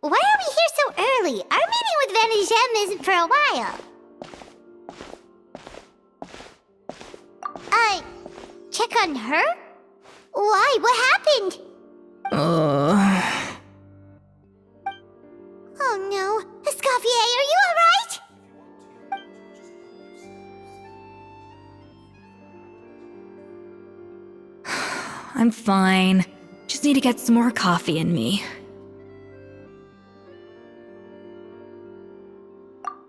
Why are we here so early? Our meeting with Vanigem isn't for a while. Check on her? Why? What happened? Oh no. Escoffier, are you alright? I'm fine. Just need to get some more coffee in me.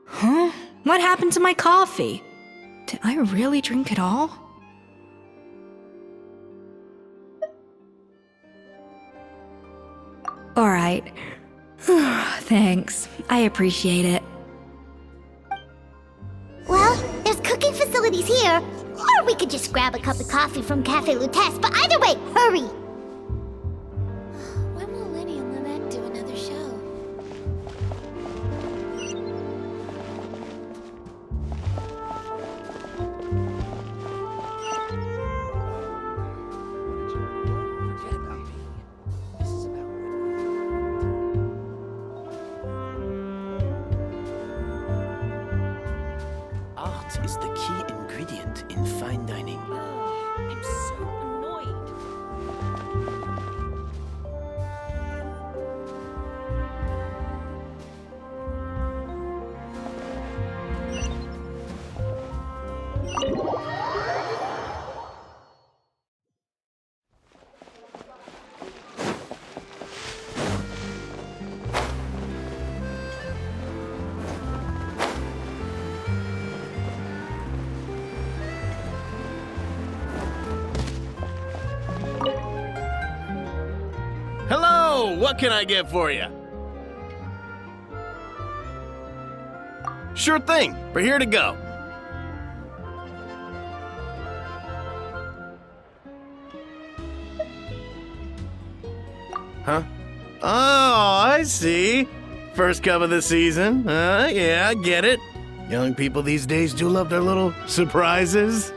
Huh? What happened to my coffee? Did I really drink it all? Alright. Thanks. I appreciate it. Well, there's cooking facilities here. Or we could just grab a cup of coffee from Cafe Lutece, but either way, hurry! When will Lenny and Lynette do another show? Art is the key ingredient in fine dining. I'm so annoyed. Hello! What can I get for you? Sure thing. We're here to go. Huh? Oh, I see. First cup of the season. Yeah, I get it. Young people these days do love their little surprises.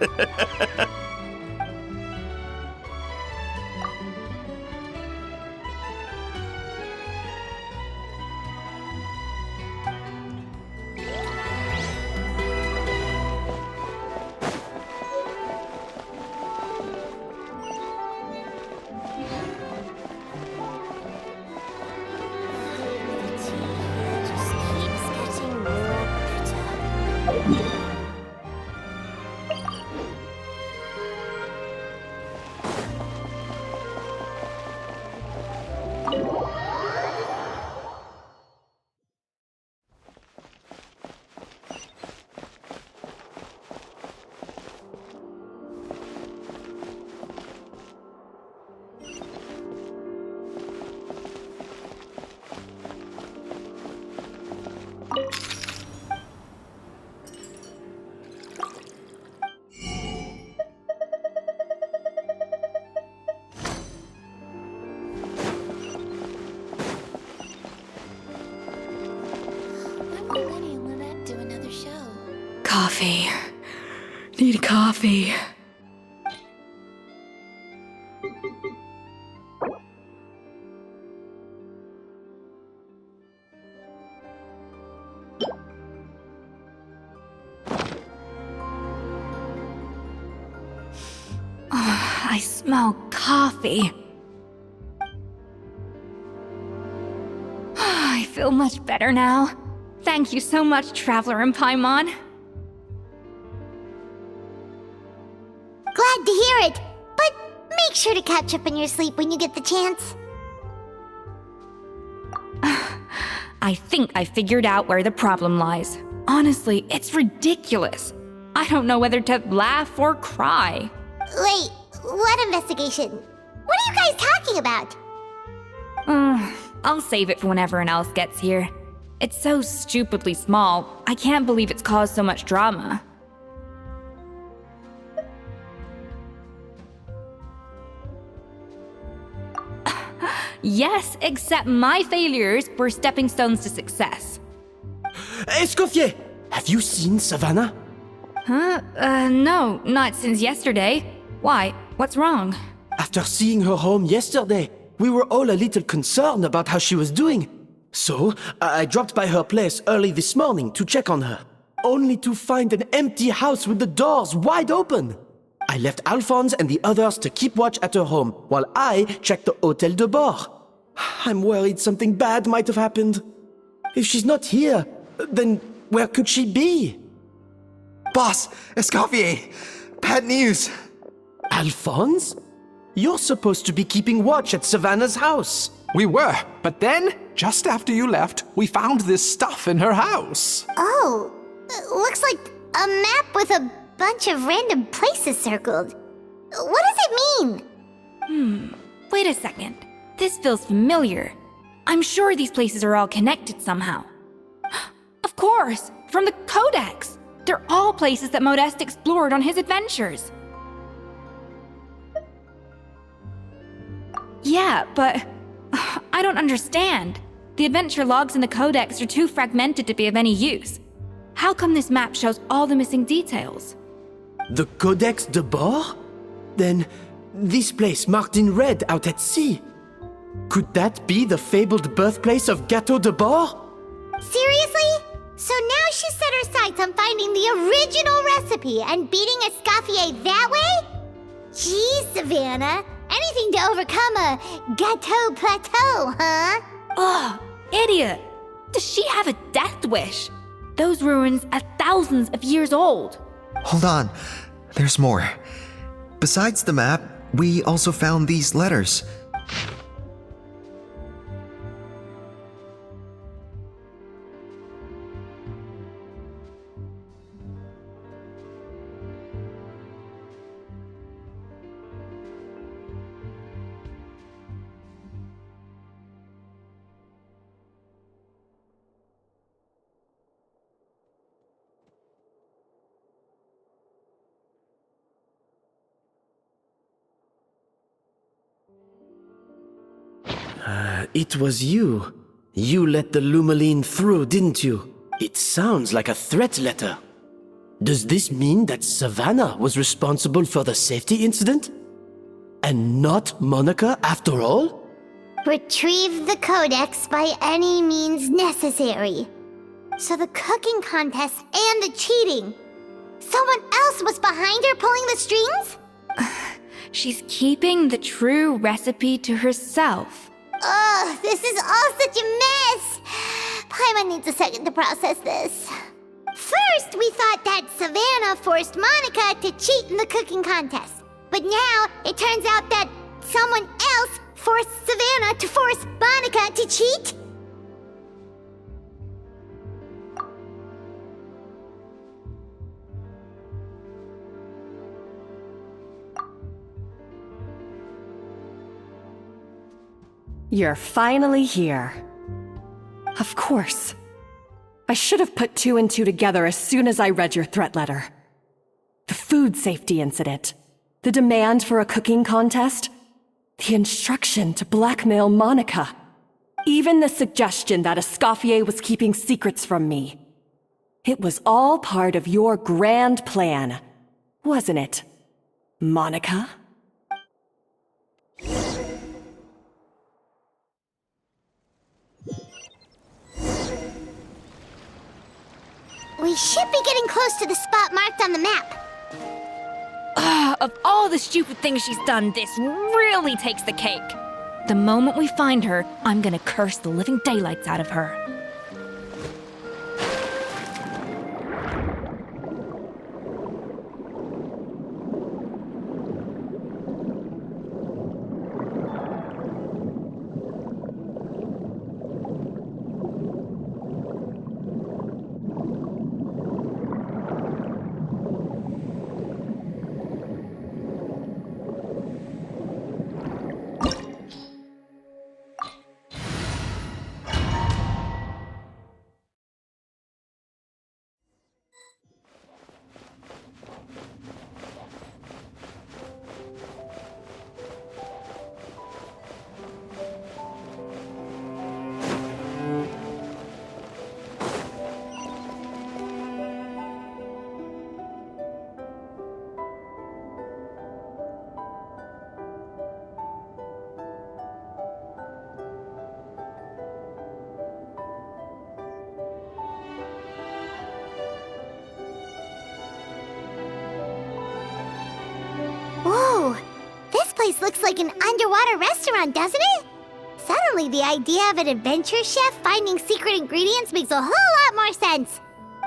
When will Lenny and Lynette do another show? Coffee. Need coffee. I smell coffee. feel much better now. Thank you so much, Traveler and Paimon. Glad to hear it, but make sure to catch up in your sleep when you get the chance. I think I figured out where the problem lies. Honestly, it's ridiculous. I don't know whether to laugh or cry. Wait, what investigation? What are you guys talking about? I'll save it for when everyone else gets here. It's so stupidly small, I can't believe it's caused so much drama. Yes, except my failures were stepping stones to success. Escoffier, have you seen Savannah? No, not since yesterday. Why? What's wrong? After seeing her home yesterday, we were all a little concerned about how she was doing. So, I dropped by her place early this morning to check on her, only to find an empty house with the doors wide open. I left Alphonse and the others to keep watch at her home, while I checked the Hotel de Bord. I'm worried something bad might have happened. If she's not here, then where could she be? Boss, Escoffier, bad news. Alphonse? You're supposed to be keeping watch at Savannah's house. We were, but then, just after you left, we found this stuff in her house. Oh, looks like a map with a bunch of random places circled. What does it mean? Wait a second. This feels familiar. I'm sure these places are all connected somehow. Of course, from the Codex. They're all places that Modeste explored on his adventures. Yeah, but I don't understand. The adventure logs in the Codex are too fragmented to be of any use. How come this map shows all the missing details? The Codex de Bord? Then, this place marked in red out at sea. Could that be the fabled birthplace of Gâteau de Bord? Seriously? So now she set her sights on finding the original recipe and beating Escoffier that way? Geez, Savannah. Anything to overcome a gâteau plateau, huh? Ugh, idiot! Does she have a death wish? Those ruins are thousands of years old. Hold on, there's more. Besides the map, we also found these letters. It was you. You let the Lumaline through, didn't you? It sounds like a threat letter. Does this mean that Savannah was responsible for the safety incident? And not Monica after all? Retrieve the Codex by any means necessary. So the cooking contest and the cheating. Someone else was behind her pulling the strings? She's keeping the true recipe to herself. Ugh, this is all such a mess. Paimon needs a second to process this. First, we thought that Savannah forced Monica to cheat in the cooking contest. But now, it turns out that someone else forced Savannah to force Monica to cheat? You're finally here. Of course. I should have put two and two together as soon as I read your threat letter. The food safety incident, the demand for a cooking contest, the instruction to blackmail Monica, even the suggestion that Escoffier was keeping secrets from me. It was all part of your grand plan, wasn't it, Monica? We should be getting close to the spot marked on the map. Of all the stupid things she's done, this really takes the cake. The moment we find her, I'm gonna curse the living daylights out of her. place looks like an underwater restaurant, doesn't it? Suddenly, the idea of an adventure chef finding secret ingredients makes a whole lot more sense.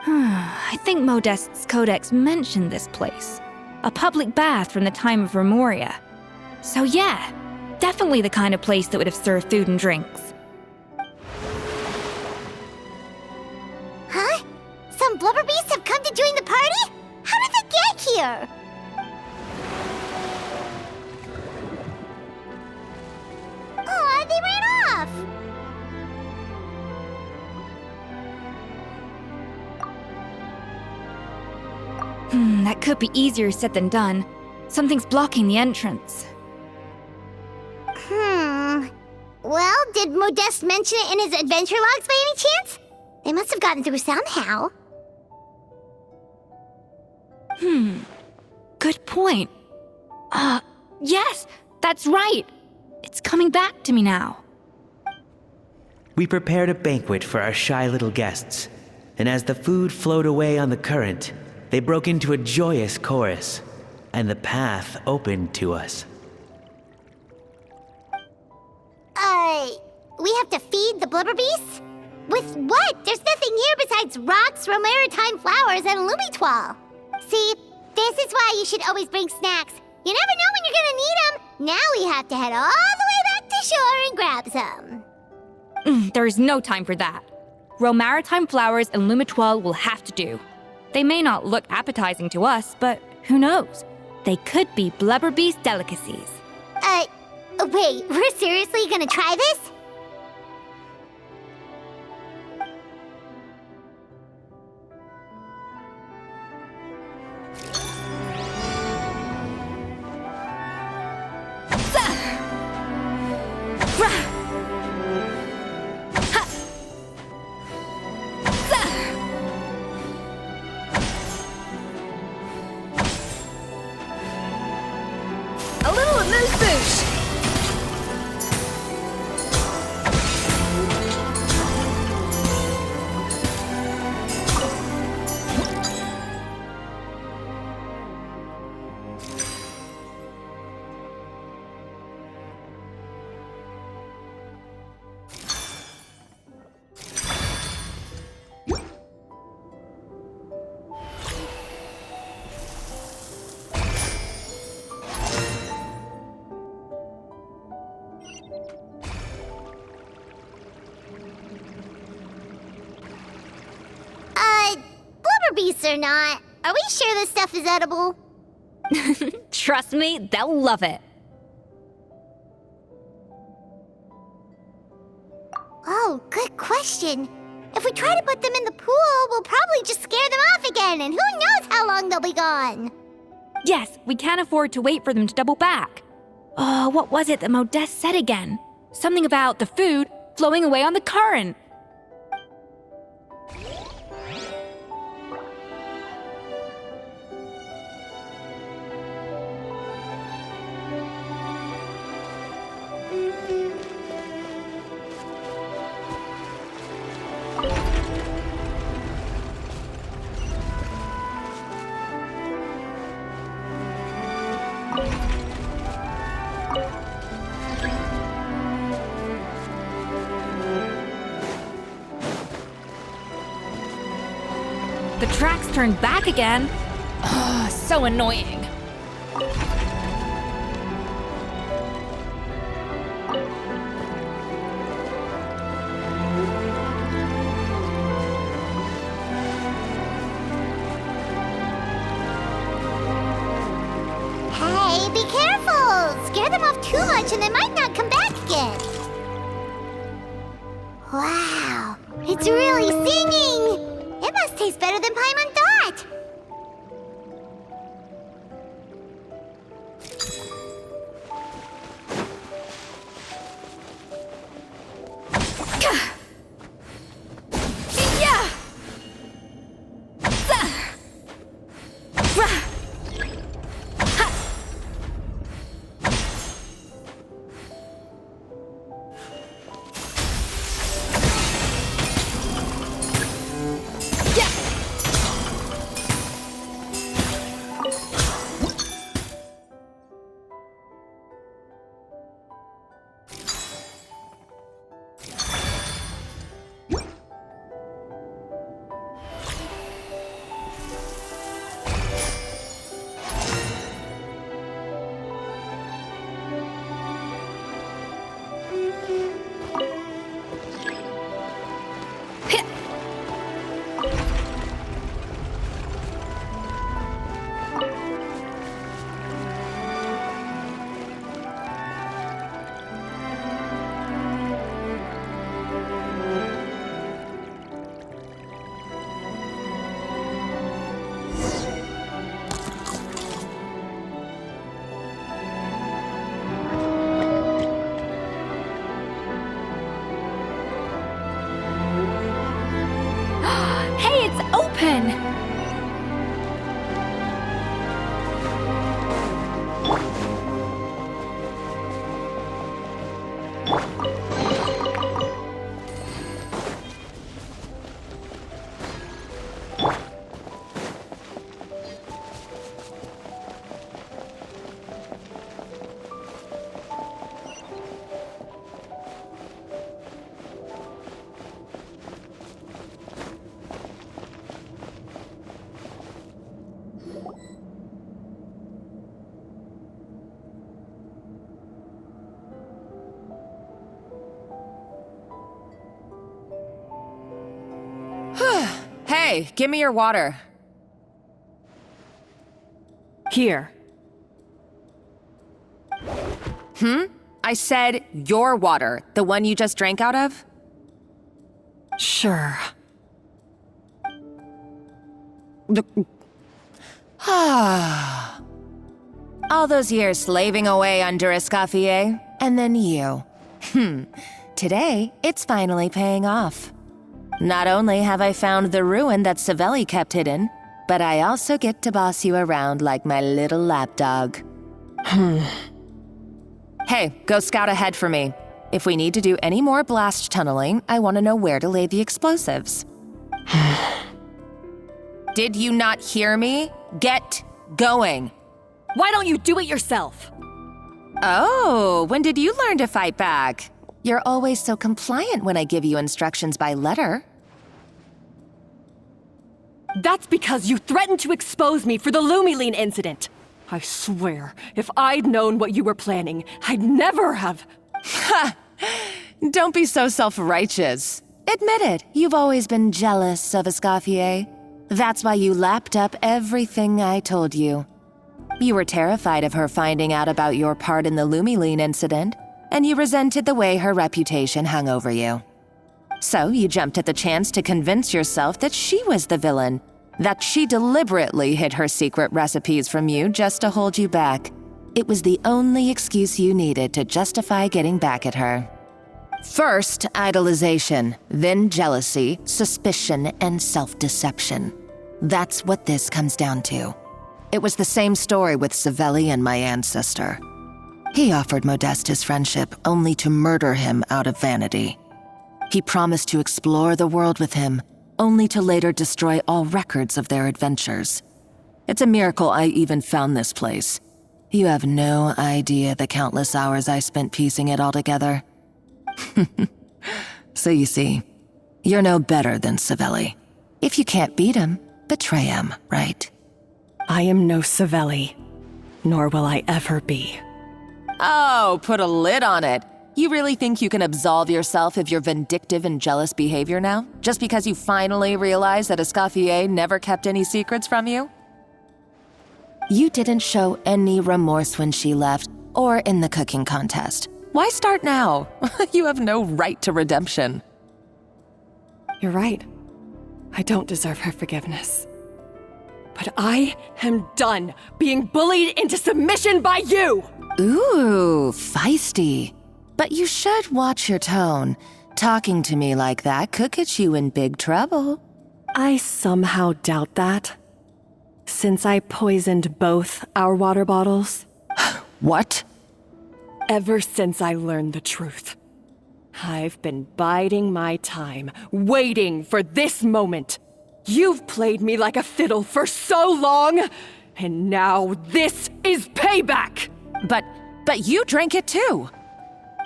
I think Modest's codex mentioned this place. A public bath from the time of Remoria. So yeah, definitely the kind of place that would have served food and drinks. Huh? Some blubber beasts have come to join the party? How did they get here? Aw, they ran off! That could be easier said than done. Something's blocking the entrance. Well, did Modeste mention it in his adventure logs by any chance? They must have gotten through somehow. Good point. Yes, that's right. It's coming back to me now. We prepared a banquet for our shy little guests, and as the food flowed away on the current, they broke into a joyous chorus, and the path opened to us. We have to feed the blubber beasts? With what? There's nothing here besides rocks, romaritime flowers, and lumitoile. See, this is why you should always bring snacks. You never know when you're gonna need them. Now we have to head all the way back to shore and grab some. There is no time for that. Romaritime flowers and lumitoile will have to do. They may not look appetizing to us, but who knows? They could be blubber beast delicacies. Wait, we're seriously gonna try this? A little amuse-bouche! Blubber beasts or not, are we sure this stuff is edible? Trust me, they'll love it. Oh, good question. If we try to put them in the pool, we'll probably just scare them off again, and who knows how long they'll be gone. Yes, we can't afford to wait for them to double back. What was it that Modeste said again? Something about the food flowing away on the current. The tracks turned back again. So annoying. Hey, be careful! Scare them off too much and they might not come back again. Wow, it's really singing! It must taste better than Paimon thought! Hey, give me your water. Here. I said your water, the one you just drank out of? Sure. All those years slaving away under Escoffier, and then you. Today, it's finally paying off. Not only have I found the ruin that Savelli kept hidden, but I also get to boss you around like my little lapdog. Hey, go scout ahead for me. If we need to do any more blast tunneling, I want to know where to lay the explosives. Did you not hear me? Get going. Why don't you do it yourself? Oh, when did you learn to fight back? You're always so compliant when I give you instructions by letter. That's because you threatened to expose me for the Lumiline incident. I swear, if I'd known what you were planning, I'd never have... Ha! Don't be so self-righteous. Admit it, you've always been jealous of Escoffier. That's why you lapped up everything I told you. You were terrified of her finding out about your part in the Lumiline incident, and you resented the way her reputation hung over you. So you jumped at the chance to convince yourself that she was the villain, that she deliberately hid her secret recipes from you just to hold you back. It was the only excuse you needed to justify getting back at her. First, idolization, then jealousy, suspicion, and self-deception. That's what this comes down to. It was the same story with Savelli and my ancestor. He offered Modeste his friendship only to murder him out of vanity. He promised to explore the world with him, only to later destroy all records of their adventures. It's a miracle I even found this place. You have no idea the countless hours I spent piecing it all together. So you see, you're no better than Savelli. If you can't beat him, betray him, right? I am no Savelli, nor will I ever be. Oh, put a lid on it. You really think you can absolve yourself of your vindictive and jealous behavior now? Just because you finally realize that Escoffier never kept any secrets from you? You didn't show any remorse when she left, or in the cooking contest. Why start now? You have no right to redemption. You're right. I don't deserve her forgiveness. But I am done being bullied into submission by you! Ooh, feisty. But you should watch your tone. Talking to me like that could get you in big trouble. I somehow doubt that. Since I poisoned both our water bottles. What? Ever since I learned the truth. I've been biding my time, waiting for this moment. You've played me like a fiddle for so long, and now this is payback! But you drank it too!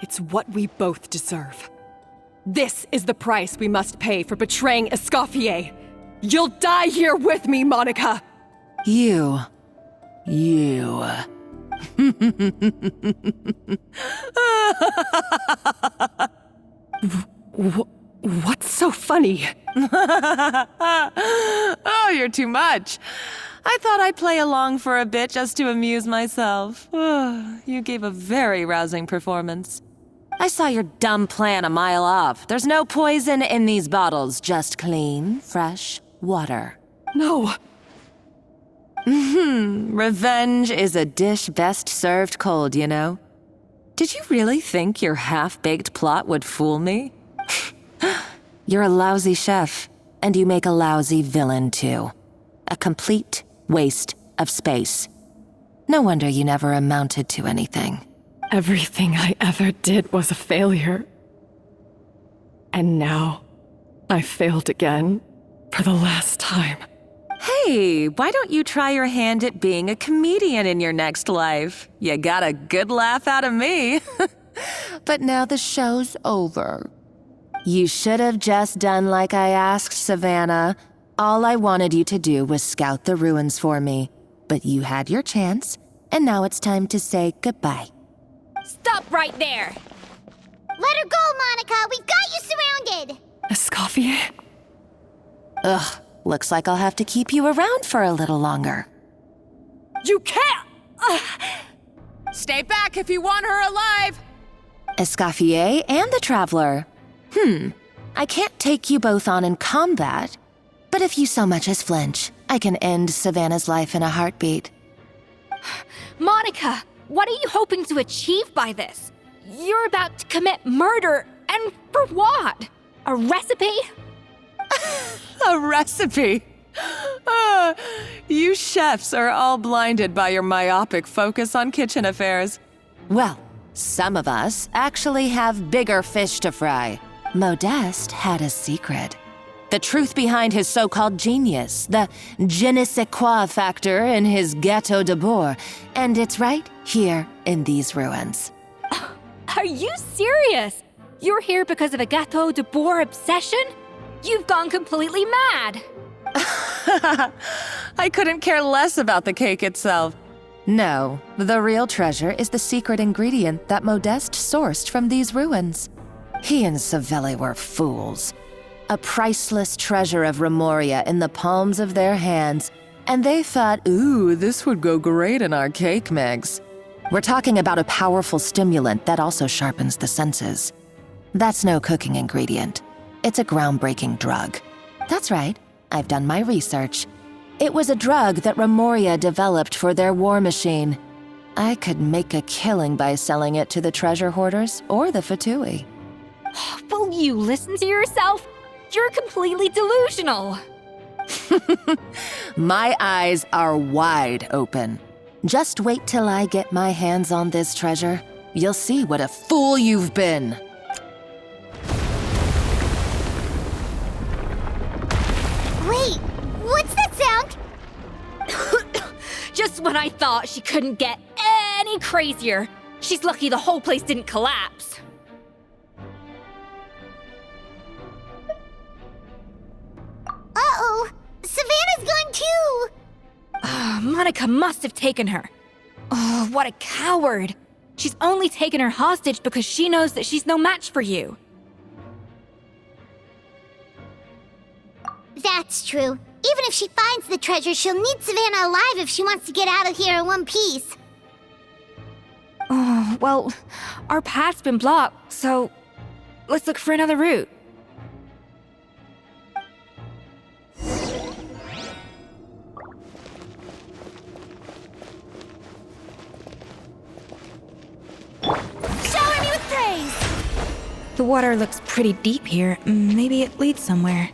It's what we both deserve. This is the price we must pay for betraying Escoffier. You'll die here with me, Monica! You. What's so funny? Oh, you're too much. I thought I'd play along for a bit just to amuse myself. You gave a very rousing performance. I saw your dumb plan a mile off. There's no poison in these bottles, just clean, fresh water. No. Revenge is a dish best served cold, you know? Did you really think your half-baked plot would fool me? You're a lousy chef, and you make a lousy villain, too. A complete waste of space. No wonder you never amounted to anything. Everything I ever did was a failure. And now, I failed again, for the last time. Hey, why don't you try your hand at being a comedian in your next life? You got a good laugh out of me. But now the show's over. You should have just done like I asked, Savannah. All I wanted you to do was scout the ruins for me. But you had your chance, and now it's time to say goodbye. Stop right there! Let her go, Monica! We've got you surrounded! Escoffier? Ugh, Looks like I'll have to keep you around for a little longer. You can't! Stay back if you want her alive! Escoffier and the Traveler. I can't take you both on in combat, but if you so much as flinch, I can end Savannah's life in a heartbeat. Monica, what are you hoping to achieve by this? You're about to commit murder, and for what? A recipe? A recipe? You chefs are all blinded by your myopic focus on kitchen affairs. Well, some of us actually have bigger fish to fry. Modeste had a secret. The truth behind his so-called genius, the je ne sais quoi factor in his Gâteau de Bourg, and it's right here in these ruins. Are you serious? You're here because of a Gâteau de Bourg obsession? You've gone completely mad! I couldn't care less about the cake itself. No, the real treasure is the secret ingredient that Modeste sourced from these ruins. He and Savelli were fools. A priceless treasure of Remoria in the palms of their hands, and they thought, ooh, this would go great in our cake mix. We're talking about a powerful stimulant that also sharpens the senses. That's no cooking ingredient. It's a groundbreaking drug. That's right, I've done my research. It was a drug that Remoria developed for their war machine. I could make a killing by selling it to the treasure hoarders or the Fatui. Will you listen to yourself? You're completely delusional. My eyes are wide open. Just wait till I get my hands on this treasure. You'll see what a fool you've been. Wait, what's that sound? Just when I thought she couldn't get any crazier. She's lucky the whole place didn't collapse. Uh-oh, Savannah's gone too! Monica must have taken her. Oh, what a coward. She's only taken her hostage because she knows that she's no match for you. That's true. Even if she finds the treasure, she'll need Savannah alive if she wants to get out of here in one piece. Oh, well, our path's been blocked, so let's look for another route. Shower me with praise! The water looks pretty deep here. Maybe it leads somewhere.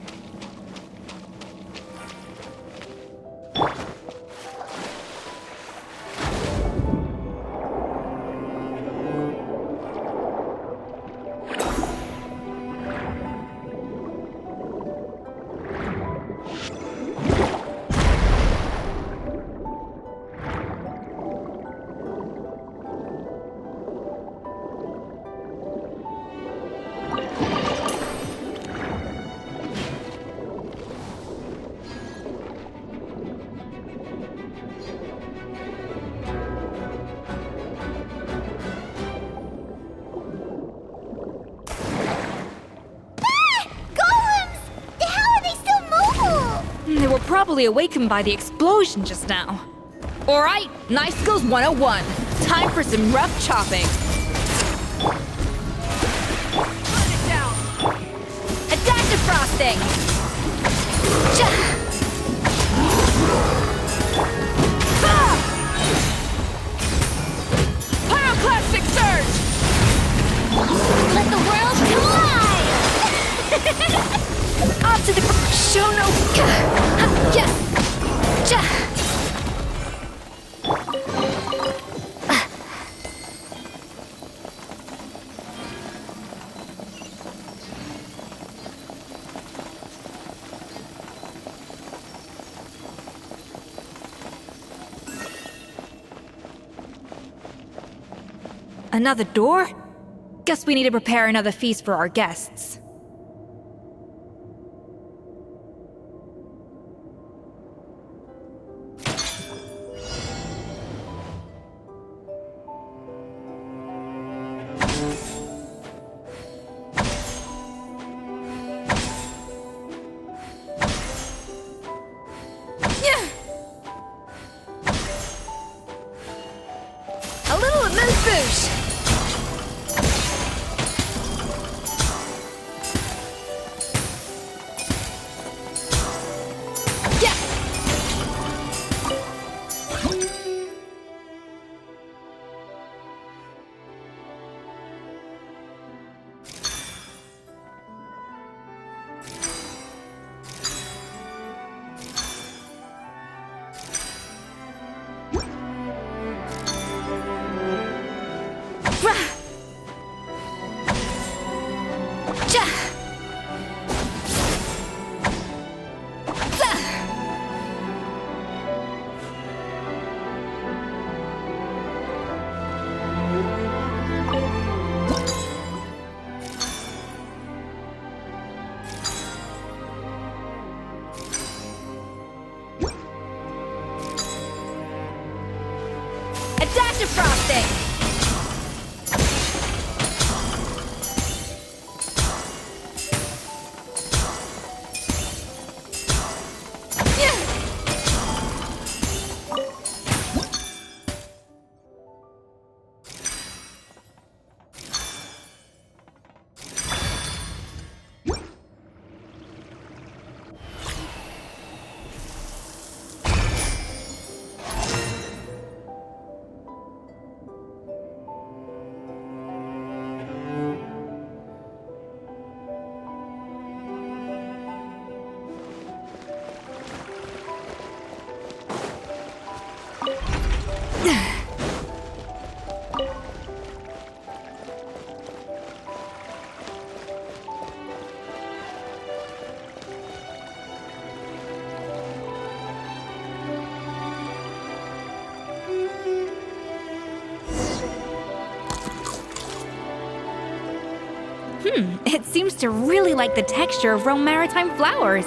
They were probably awakened by the explosion just now. Alright, Knife Skills 101. Time for some rough chopping. Put it down. A dash of frosting. Pyroclastic surge! Let the world collide! Onto the show no. Yes. Another door? Guess we need to prepare another feast for our guests. A dash of frosting! It seems to really like the texture of Rome maritime flowers.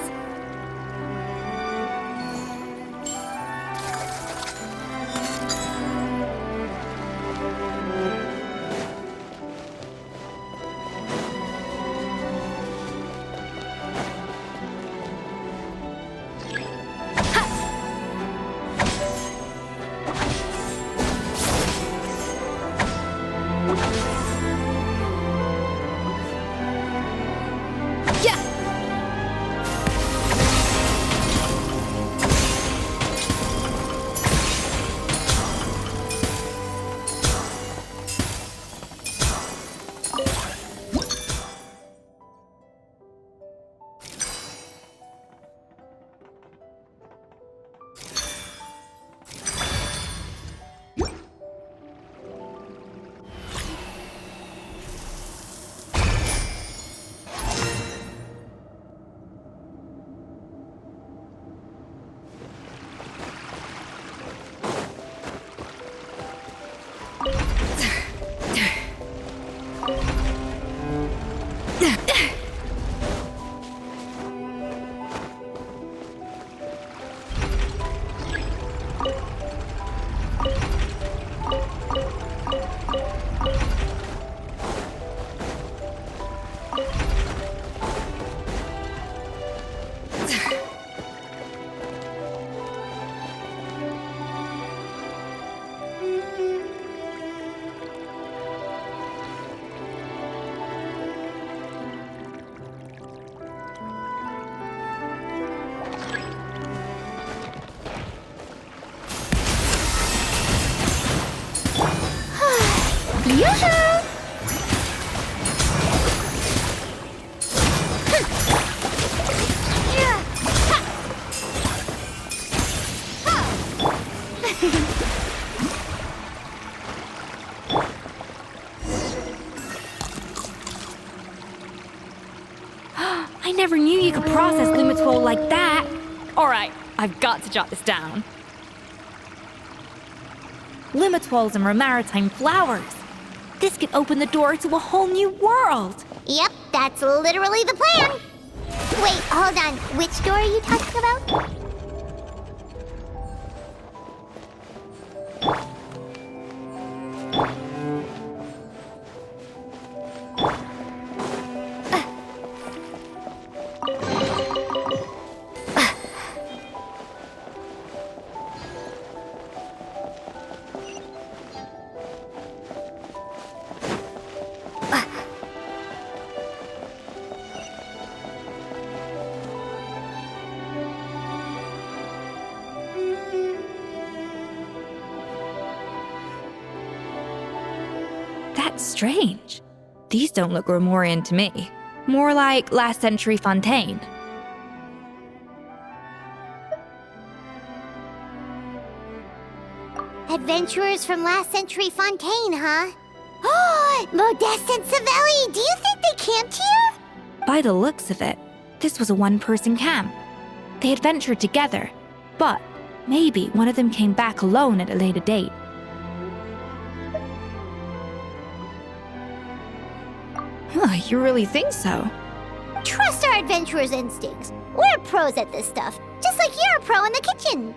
I never knew you could process Lumitwol like that. Alright, I've got to jot this down. Lumitwols and maritime flowers. This could open the door to a whole new world. Yep, that's literally the plan. Wait, hold on. Which door are you talking about? That's strange. These don't look Grimoirian to me. More like last century Fontaine. Adventurers from last century Fontaine, huh? Modeste and Savelli, do you think they camped here? By the looks of it, this was a one-person camp. They had ventured together, but maybe one of them came back alone at a later date. Huh, you really think so? Trust our adventurers' instincts. We're pros at this stuff, just like you're a pro in the kitchen.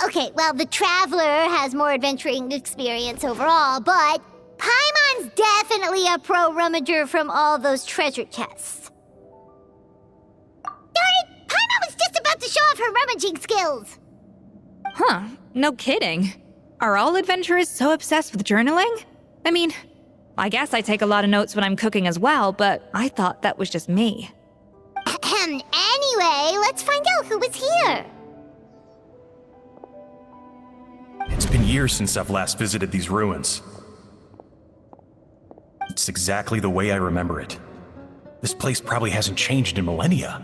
Okay, well, the Traveler has more adventuring experience overall, but Paimon's definitely a pro rummager from all those treasure chests. Darn it! Paimon was just about to show off her rummaging skills! Huh, no kidding. Are all adventurers so obsessed with journaling? I mean, I guess I take a lot of notes when I'm cooking as well, but I thought that was just me. Anyway, let's find out who was here. It's been years since I've last visited these ruins. It's exactly the way I remember it. This place probably hasn't changed in millennia.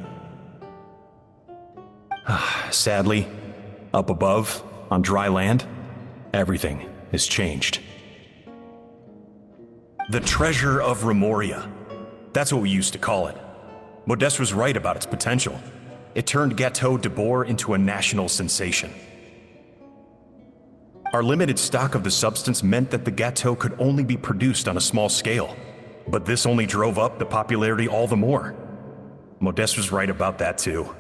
Sadly, up above, on dry land, everything has changed. The treasure of Remoria. That's what we used to call it. Modeste was right about its potential. It turned Gâteau de Bourg into a national sensation. Our limited stock of the substance meant that the gâteau could only be produced on a small scale, but this only drove up the popularity all the more. Modeste was right about that too.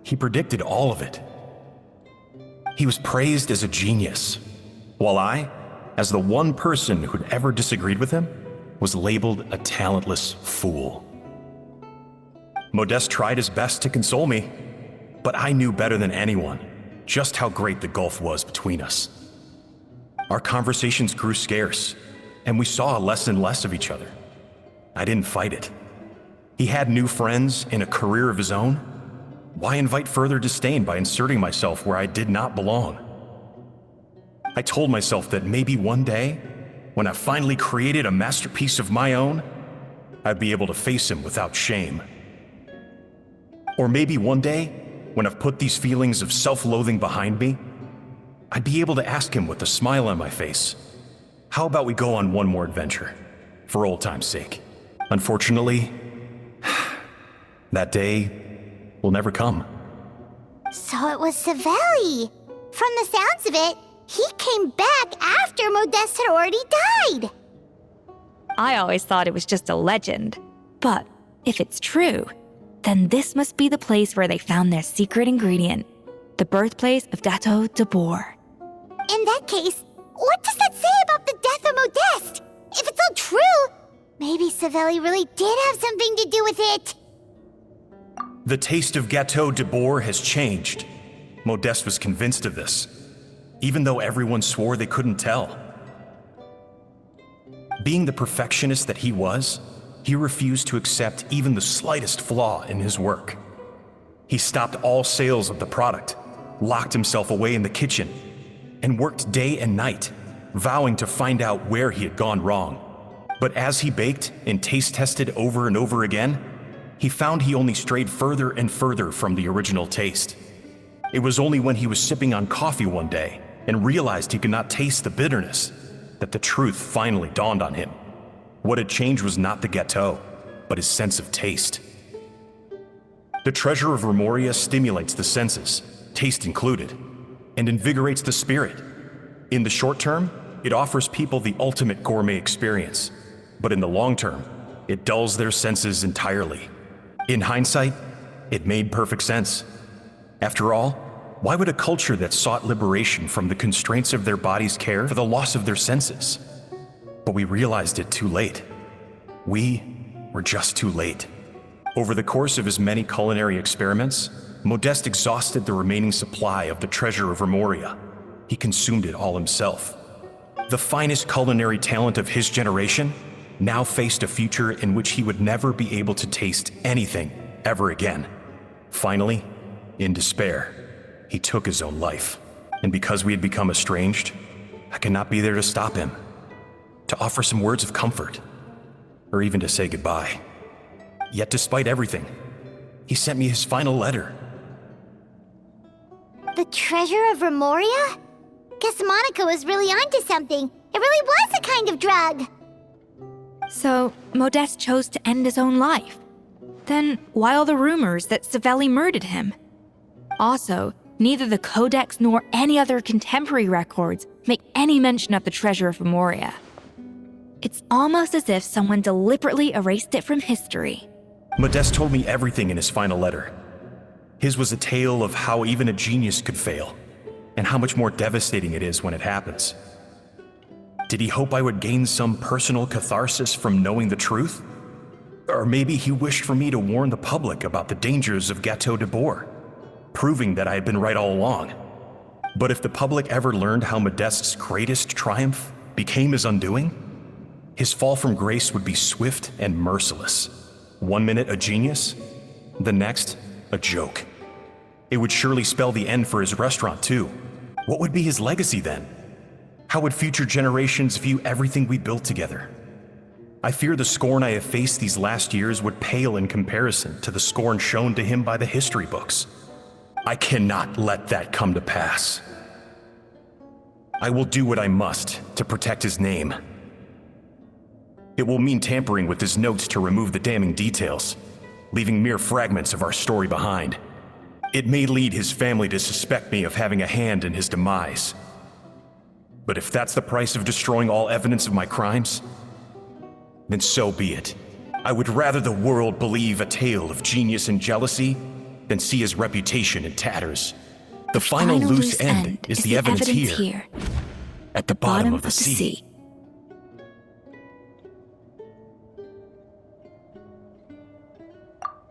He predicted all of it. He was praised as a genius, while I, as the one person who'd ever disagreed with him, was labeled a talentless fool. Modeste tried his best to console me, but I knew better than anyone just how great the gulf was between us. Our conversations grew scarce, and we saw less and less of each other. I didn't fight it. He had new friends and a career of his own. Why invite further disdain by inserting myself where I did not belong? I told myself that maybe one day, when I finally created a masterpiece of my own, I'd be able to face him without shame. Or maybe one day, when I've put these feelings of self-loathing behind me, I'd be able to ask him with a smile on my face, how about we go on one more adventure, for old time's sake? Unfortunately, that day will never come. So it was Savelli. From the sounds of it, he came back after Modeste had already died. I always thought it was just a legend. But if it's true, then this must be the place where they found their secret ingredient, the birthplace of Gâteau de Bourg. In that case, what does that say about the death of Modeste? If it's all true, maybe Savelli really did have something to do with it. The taste of Gâteau de Bourg has changed. Modeste was convinced of this, even though everyone swore they couldn't tell. Being the perfectionist that he was, he refused to accept even the slightest flaw in his work. He stopped all sales of the product, locked himself away in the kitchen, and worked day and night, vowing to find out where he had gone wrong. But as he baked and taste tested over and over again, he found he only strayed further and further from the original taste. It was only when he was sipping on coffee one day and realized he could not taste the bitterness that the truth finally dawned on him. What had changed was not the gâteau, but his sense of taste. The treasure of Remoria stimulates the senses, taste included, and invigorates the spirit. In the short term, it offers people the ultimate gourmet experience, but in the long term, it dulls their senses entirely. In hindsight, it made perfect sense. After all, why would a culture that sought liberation from the constraints of their bodies care for the loss of their senses? But we realized it too late. We were just too late. Over the course of his many culinary experiments, Modeste exhausted the remaining supply of the treasure of Remoria. He consumed it all himself. The finest culinary talent of his generation now faced a future in which he would never be able to taste anything ever again. Finally, in despair, he took his own life. And because we had become estranged, I could not be there to stop him, to offer some words of comfort, or even to say goodbye. Yet despite everything, he sent me his final letter. The treasure of Remoria? Guess Monica was really onto something. It really was a kind of drug. So, Modeste chose to end his own life. Then, why all the rumors that Savelli murdered him? Also, neither the Codex nor any other contemporary records make any mention of the treasure of Remoria. It's almost as if someone deliberately erased it from history. Modeste told me everything in his final letter. His was a tale of how even a genius could fail, and how much more devastating it is when it happens. Did he hope I would gain some personal catharsis from knowing the truth? Or maybe he wished for me to warn the public about the dangers of Gâteau de Bourg, proving that I had been right all along. But if the public ever learned how Modeste's greatest triumph became his undoing, his fall from grace would be swift and merciless. 1 minute a genius, the next a joke. It would surely spell the end for his restaurant too. What would be his legacy then? How would future generations view everything we built together? I fear the scorn I have faced these last years would pale in comparison to the scorn shown to him by the history books. I cannot let that come to pass. I will do what I must to protect his name. It will mean tampering with his notes to remove the damning details, leaving mere fragments of our story behind. It may lead his family to suspect me of having a hand in his demise. But if that's the price of destroying all evidence of my crimes, then so be it. I would rather the world believe a tale of genius and jealousy than see his reputation in tatters. The final loose end is the evidence here, at the bottom of the sea.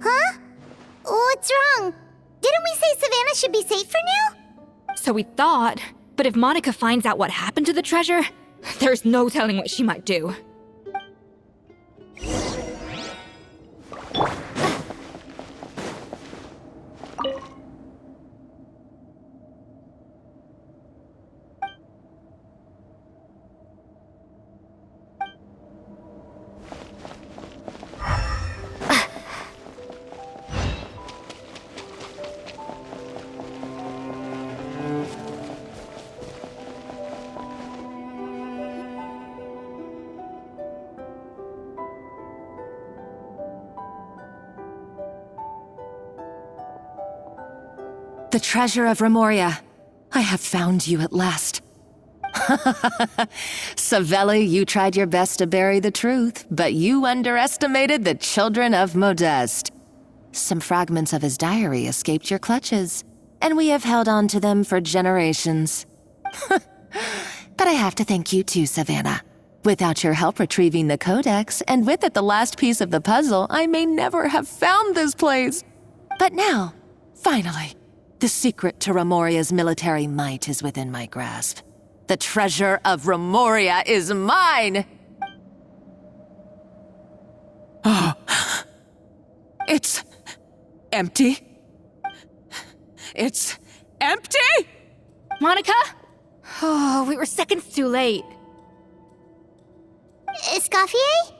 Huh? What's wrong? Didn't we say Savannah should be safe for now? So we thought, but if Monica finds out what happened to the treasure, there's no telling what she might do. The treasure of Remoria. I have found you at last. Savelli, you tried your best to bury the truth, but you underestimated the children of Modeste. Some fragments of his diary escaped your clutches, and we have held on to them for generations. But I have to thank you too, Savannah. Without your help retrieving the Codex, and with it the last piece of the puzzle, I may never have found this place. But now, finally, the secret to Remoria's military might is within my grasp. The treasure of Remoria is mine! Oh. It's empty. It's empty? Monica? Oh, we were seconds too late. Escoffier?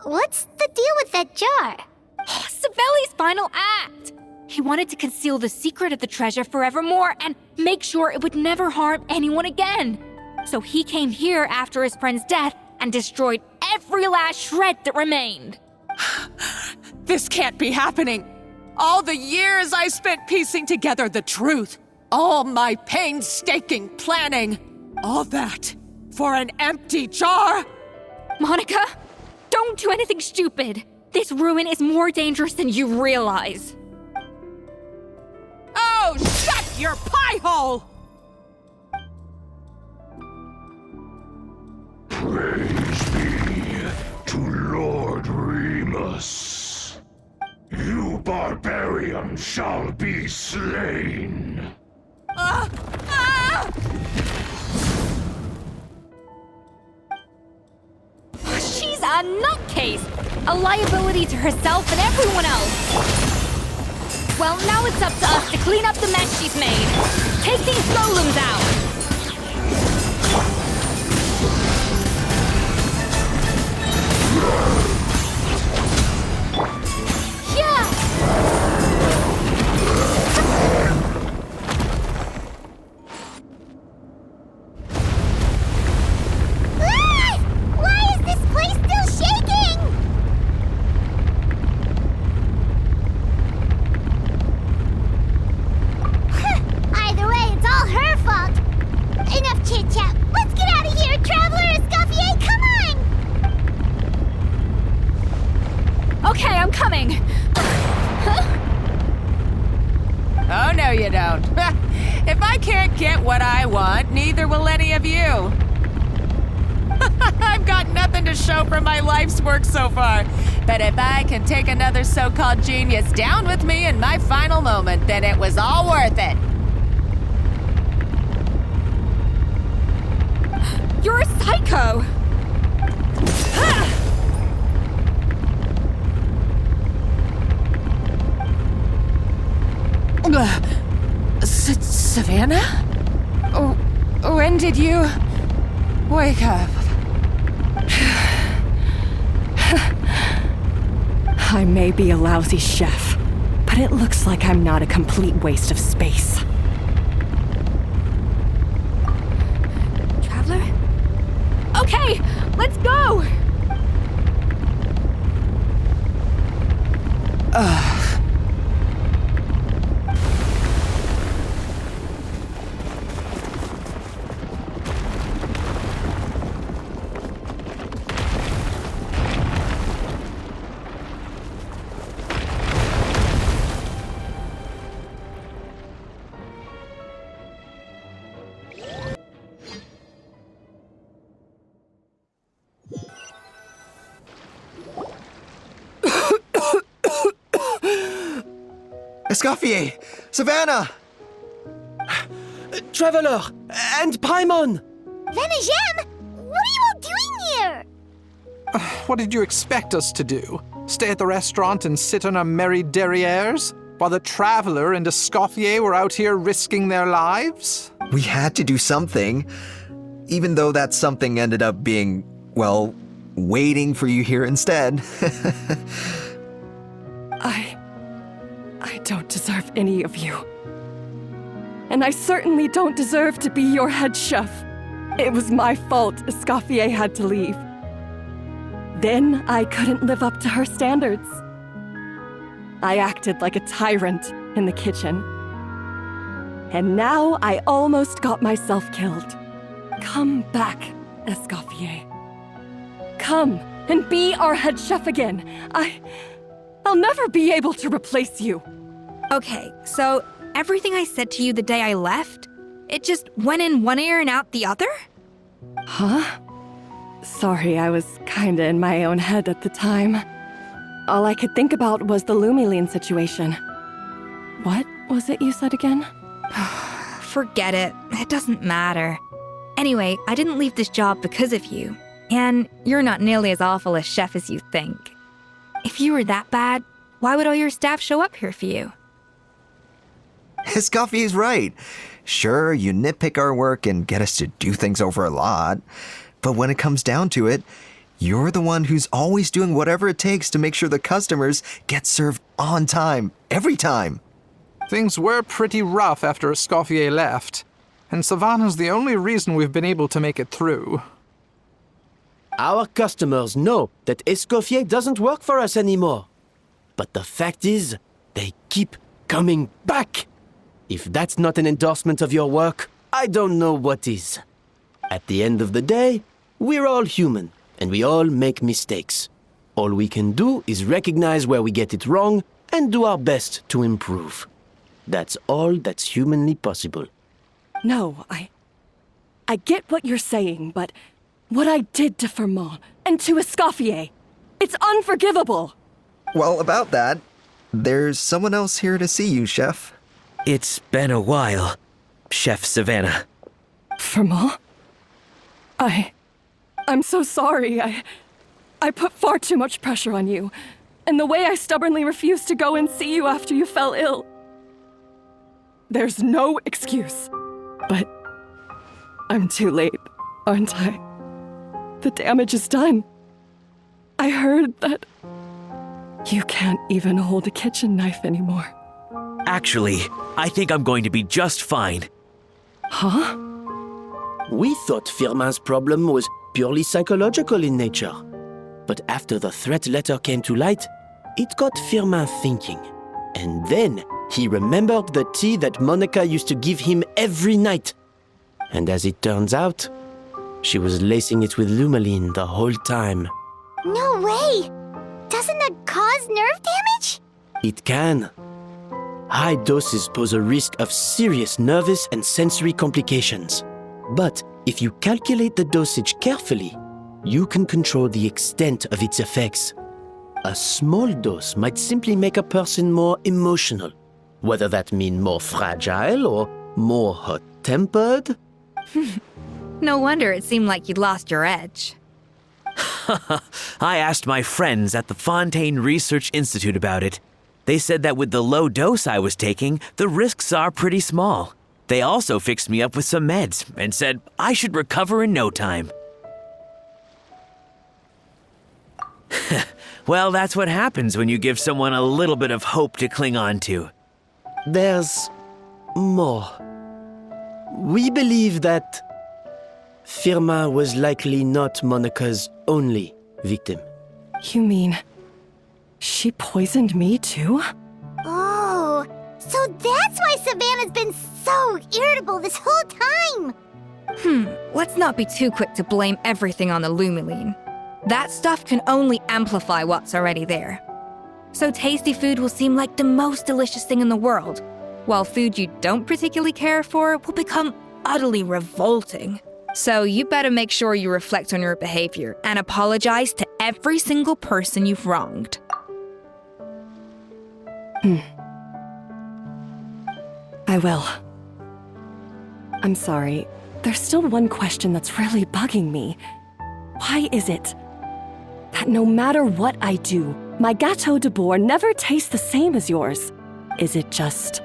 What's the deal with that jar? Savelli's final act! He wanted to conceal the secret of the treasure forevermore and make sure it would never harm anyone again. So he came here after his friend's death and destroyed every last shred that remained. This can't be happening. All the years I spent piecing together the truth, all my painstaking planning, all that for an empty jar? Monica, don't do anything stupid. This ruin is more dangerous than you realize. Oh, shut your pie hole! Praise be to Lord Remus. You barbarian shall be slain. She's a nutcase! A liability to herself and everyone else! Well, now it's up to us to clean up the mess she's made. Take these golems out! Yeah! If I can't get what I want, neither will any of you. I've got nothing to show for my life's work so far. But if I can take another so-called genius down with me in my final moment, then it was all worth it. You're a psycho! Savannah? When did you wake up? I may be a lousy chef, but it looks like I'm not a complete waste of space. Traveler? Okay, let's go! Escoffier! Savannah! Traveler! And Paimon! Venegem, what are you all doing here? What did you expect us to do? Stay at the restaurant and sit on our merry derrieres? While the Traveler and Escoffier were out here risking their lives? We had to do something. Even though that something ended up being, well, waiting for you here instead. I don't deserve any of you. And I certainly don't deserve to be your head chef. It was my fault Escoffier had to leave. Then I couldn't live up to her standards. I acted like a tyrant in the kitchen. And now I almost got myself killed. Come back, Escoffier. Come and be our head chef again. I'll never be able to replace you. Okay, so everything I said to you the day I left, it just went in one ear and out the other? Huh? Sorry, I was kinda in my own head at the time. All I could think about was the Lumiline situation. What was it you said again? Forget it. It doesn't matter. Anyway, I didn't leave this job because of you. And you're not nearly as awful a chef as you think. If you were that bad, why would all your staff show up here for you? Escoffier's right. Sure, you nitpick our work and get us to do things over a lot. But when it comes down to it, you're the one who's always doing whatever it takes to make sure the customers get served on time, every time. Things were pretty rough after Escoffier left, and Savannah's the only reason we've been able to make it through. Our customers know that Escoffier doesn't work for us anymore. But the fact is, they keep coming back. If that's not an endorsement of your work, I don't know what is. At the end of the day, we're all human, and we all make mistakes. All we can do is recognize where we get it wrong and do our best to improve. That's all that's humanly possible. No, I get what you're saying, but what I did to Firmont and to Escoffier, it's unforgivable. Well, about that, there's someone else here to see you, Chef. It's been a while, Chef Savannah. Firmont? I'm so sorry. I put far too much pressure on you. And the way I stubbornly refused to go and see you after you fell ill. There's no excuse. But I'm too late, aren't I? The damage is done. I heard that you can't even hold a kitchen knife anymore. Actually, I think I'm going to be just fine. Huh? We thought Firmin's problem was purely psychological in nature. But after the threat letter came to light, it got Firmin thinking. And then he remembered the tea that Monica used to give him every night. And as it turns out, she was lacing it with Lumiline the whole time. No way! Doesn't that cause nerve damage? It can. high doses pose a risk of serious nervous and sensory complications. But if you calculate the dosage carefully, you can control the extent of its effects. A small dose might simply make a person more emotional, whether that means more fragile or more hot-tempered. No wonder it seemed like you'd lost your edge. I asked my friends at the Fontaine Research Institute about it. They said that with the low dose I was taking, the risks are pretty small. They also fixed me up with some meds and said I should recover in no time. Well, that's what happens when you give someone a little bit of hope to cling on to. There's more. We believe that Firma was likely not Monica's only victim. You mean she poisoned me too? Oh, so that's why Savannah's been so irritable this whole time! Let's not be too quick to blame everything on the Lumiline. That stuff can only amplify what's already there. So tasty food will seem like the most delicious thing in the world, while food you don't particularly care for will become utterly revolting. So you better make sure you reflect on your behavior and apologize to every single person you've wronged. I will. I'm sorry. There's still one question that's really bugging me. Why is it that no matter what I do, my Gâteau de Bourg never tastes the same as yours? Is it just...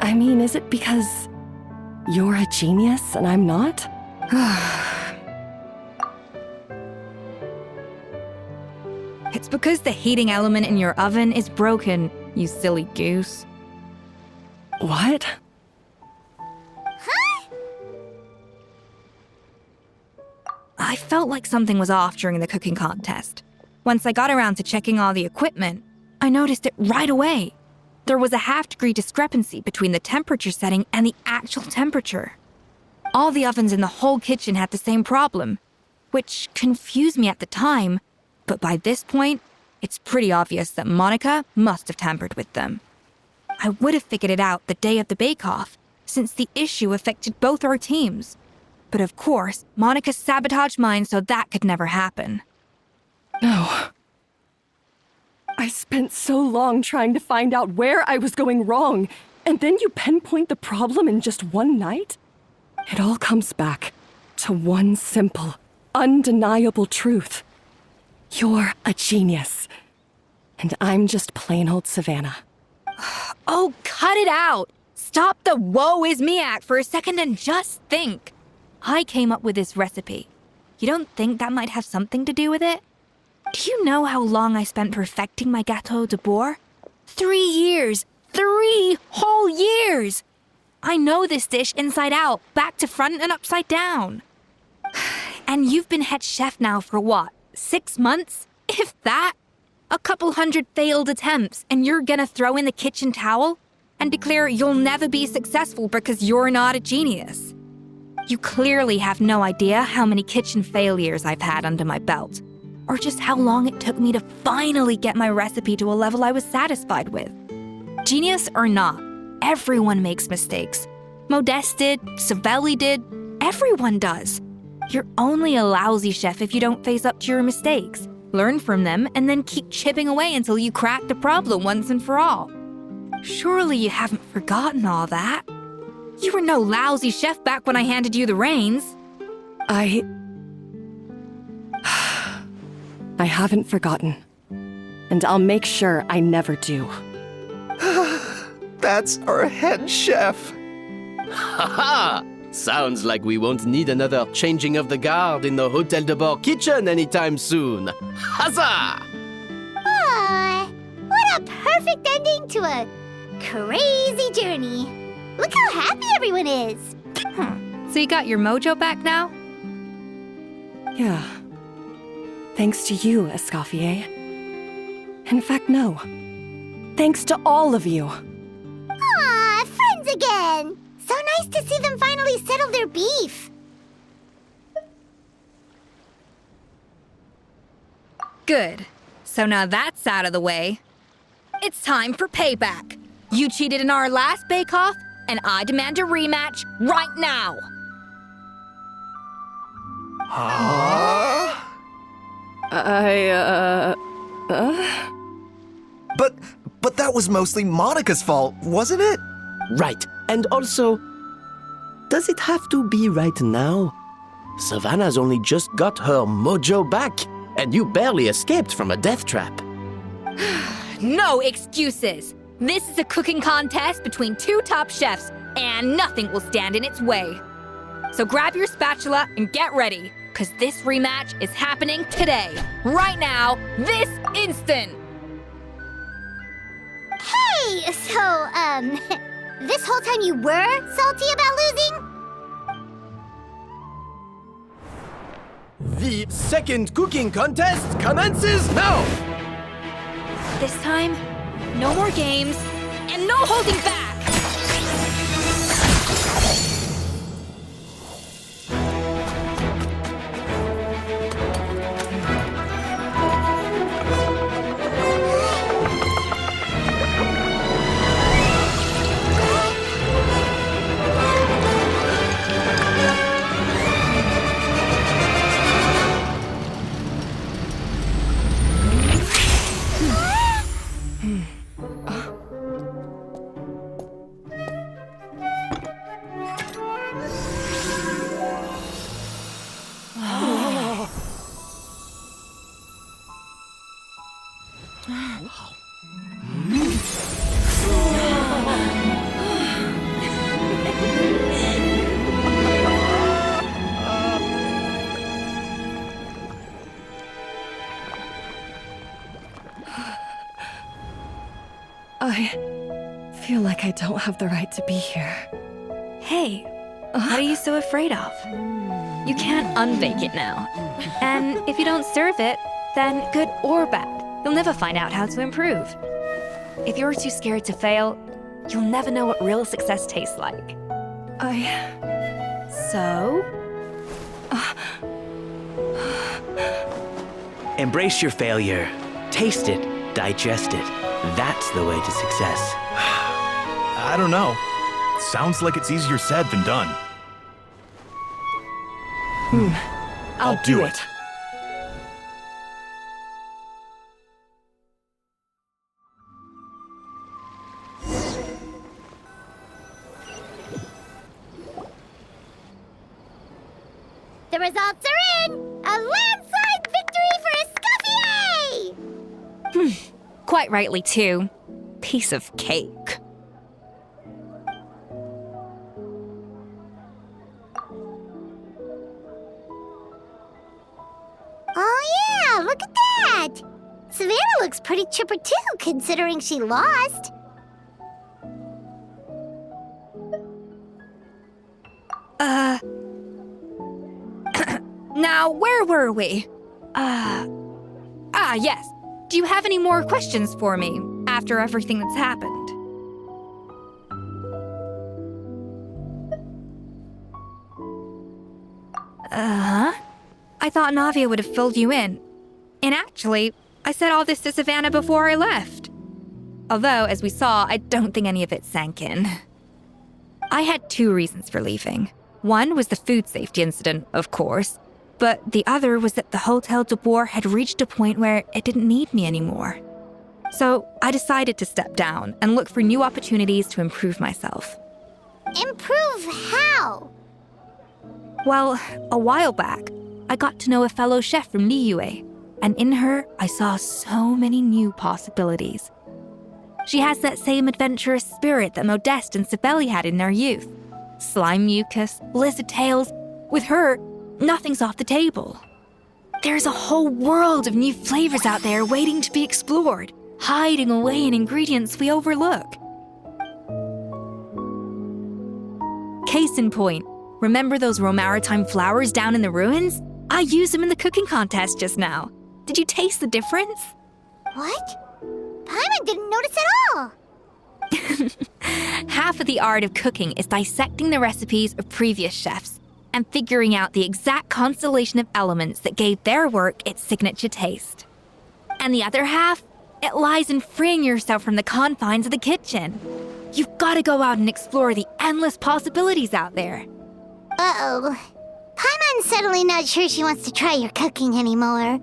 is it because you're a genius and I'm not? It's because the heating element in your oven is broken, you silly goose. What? I felt like something was off during the cooking contest. Once I got around to checking all the equipment, I noticed it right away. There was a half-degree discrepancy between the temperature setting and the actual temperature. All the ovens in the whole kitchen had the same problem, which confused me at the time, but by this point, it's pretty obvious that Monica must have tampered with them. I would have figured it out the day of the bake-off, since the issue affected both our teams. But of course, Monica sabotaged mine so that could never happen. No. I spent so long trying to find out where I was going wrong, and then you pinpoint the problem in just one night? It all comes back to one simple, undeniable truth. You're a genius, and I'm just plain old Savannah. Oh, cut it out! Stop the woe is me act for a second and just think. I came up with this recipe. You don't think that might have something to do with it? Do you know how long I spent perfecting my Gâteau de Bourg? 3 years! 3 whole years! I know this dish inside out, back to front and upside down. And you've been head chef now for what, 6 months? If that? A couple hundred failed attempts, and you're gonna throw in the kitchen towel and declare you'll never be successful because you're not a genius. You clearly have no idea how many kitchen failures I've had under my belt, or just how long it took me to finally get my recipe to a level I was satisfied with. Genius or not, everyone makes mistakes. Modeste did, Savelli did, everyone does. You're only a lousy chef if you don't face up to your mistakes, learn from them, and then keep chipping away until you crack the problem once and for all. Surely you haven't forgotten all that. You were no lousy chef back when I handed you the reins. I haven't forgotten. And I'll make sure I never do. That's our head chef. Haha! Sounds like we won't need another changing of the guard in the Hôtel de Bord kitchen anytime soon. Huzzah! Aw, what a perfect ending to a crazy journey. Look how happy everyone is. So you got your mojo back now? Yeah. Thanks to you, Escoffier. In fact, no. Thanks to all of you. Aw, friends again. So nice to see them finally settle their beef. Good. So now that's out of the way. It's time for payback. You cheated in our last bake-off, and I demand a rematch right now. But that was mostly Monica's fault, wasn't it? Right. And also, does it have to be right now? Savannah's only just got her mojo back, and you barely escaped from a death trap. No excuses. This is a cooking contest between two top chefs, and nothing will stand in its way. So grab your spatula and get ready, because this rematch is happening today, right now, this instant. Hey, so, this whole time you were salty about losing? The second cooking contest commences now! This time, no more games, and no holding back! I feel like I don't have the right to be here. Hey, what are you so afraid of? You can't unbake it now. And if you don't serve it, then good or bad, you'll never find out how to improve. If you're too scared to fail, you'll never know what real success tastes like. So? Embrace your failure. Taste it. Digest it. That's the way to success. I don't know. Sounds like it's easier said than done. I'll do it. The results are in! A landslide victory for Escoffier! Quite rightly, too. Piece of cake. Oh yeah, look at that! Savannah looks pretty chipper too, considering she lost. Now, where were we? Yes. Do you have any more questions for me after everything that's happened? I thought Navia would have filled you in. And actually, I said all this to Savannah before I left. Although, as we saw, I don't think any of it sank in. I had two reasons for leaving. One was the food safety incident, of course, but the other was that the Hotel de Bois had reached a point where it didn't need me anymore. So I decided to step down and look for new opportunities to improve myself. Improve how? Well, a while back, I got to know a fellow chef from Liyue, and in her, I saw so many new possibilities. She has that same adventurous spirit that Modeste and Sibeli had in their youth. Slime mucus, lizard tails. With her, nothing's off the table. There's a whole world of new flavors out there waiting to be explored, hiding away in ingredients we overlook. Case in point, remember those Romaritime flowers down in the ruins? I used them in the cooking contest just now. Did you taste the difference? What? Paimon didn't notice at all! Half of the art of cooking is dissecting the recipes of previous chefs and figuring out the exact constellation of elements that gave their work its signature taste. And the other half It lies in freeing yourself from the confines of the kitchen. You've got to go out and explore the endless possibilities out there. Uh-oh. Paimon's suddenly not sure she wants to try your cooking anymore.